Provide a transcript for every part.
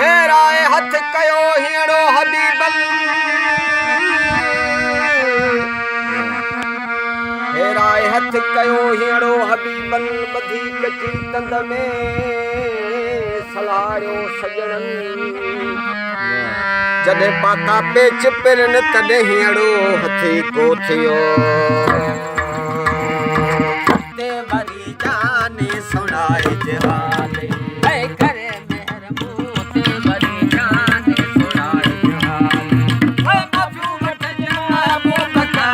हेराए हथ कयो हीड़ो हबीबन हेराए हथ कयो हीड़ो हबीबन बधी कची तंद में सलाड़ो सजणन जॾहिं पाका पेच पिरन तॾहिं हीड़ो हथी को थियो ते वरी जाने सुणाए जहाले ऐ करे मेहर मुंह ते वरी जाने सुणाए जहाले ऐ माफी वठ जा महबूब का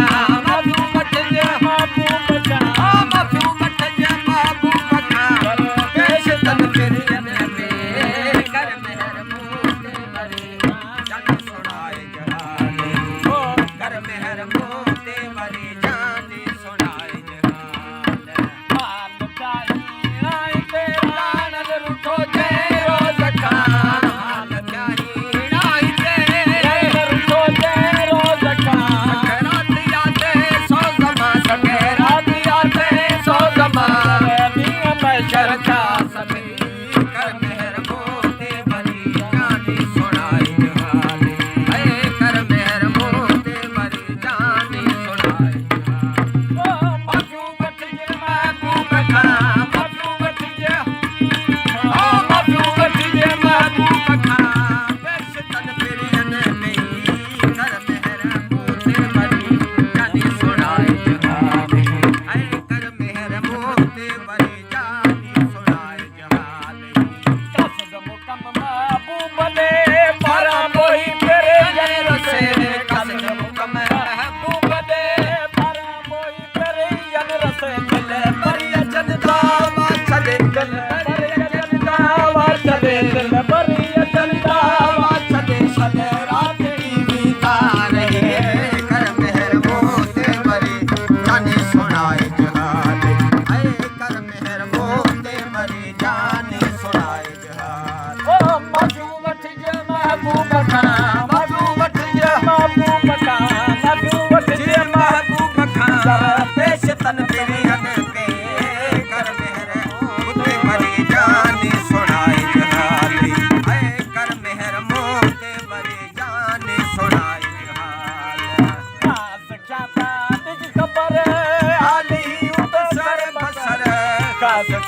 माफी वठ जा महबूब का माफी वठ जा महबूब का पेश तन फिरन में कर मेहर मुंह ते वरी जाने सुणाए जहाले ओ कर मेहर मुंह ते वरी जाने सुणाए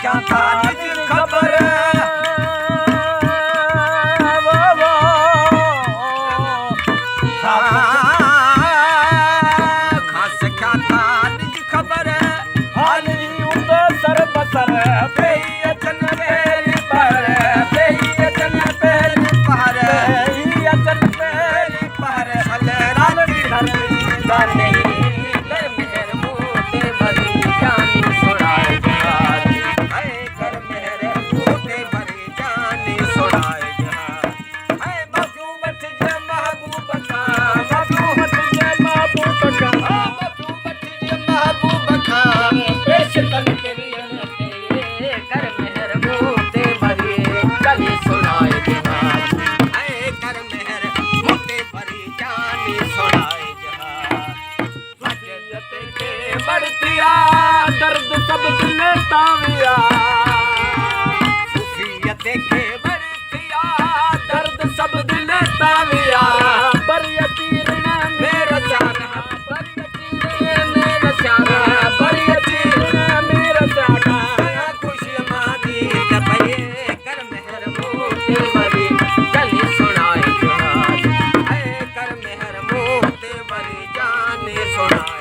क्या था खबर खास क्या था खबर हाल सर बसर बेयचन बेरी पर बेयचन बेरी पर बेयचन बेरी पर राम धर नहीं दर्द सब दिल ताविया सूफियत के बरतिया दर्द सब दिल ताविया पर यकीन मेरा जाना पर यकीन मेरा जाना पर यकीन मेरा जाना खुशी मानी तपये कर मेहर मोते बरी चली सुनाए जहाज ऐ कर मेहर मोते बरी जाने सुनाए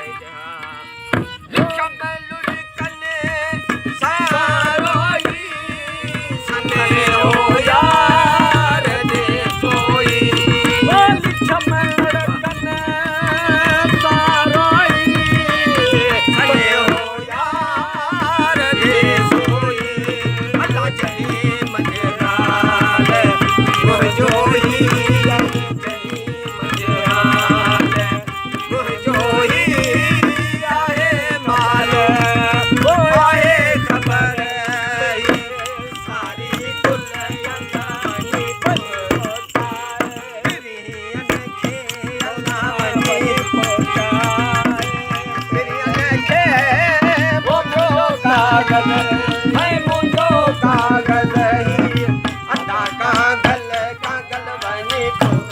ਦੇਖੋ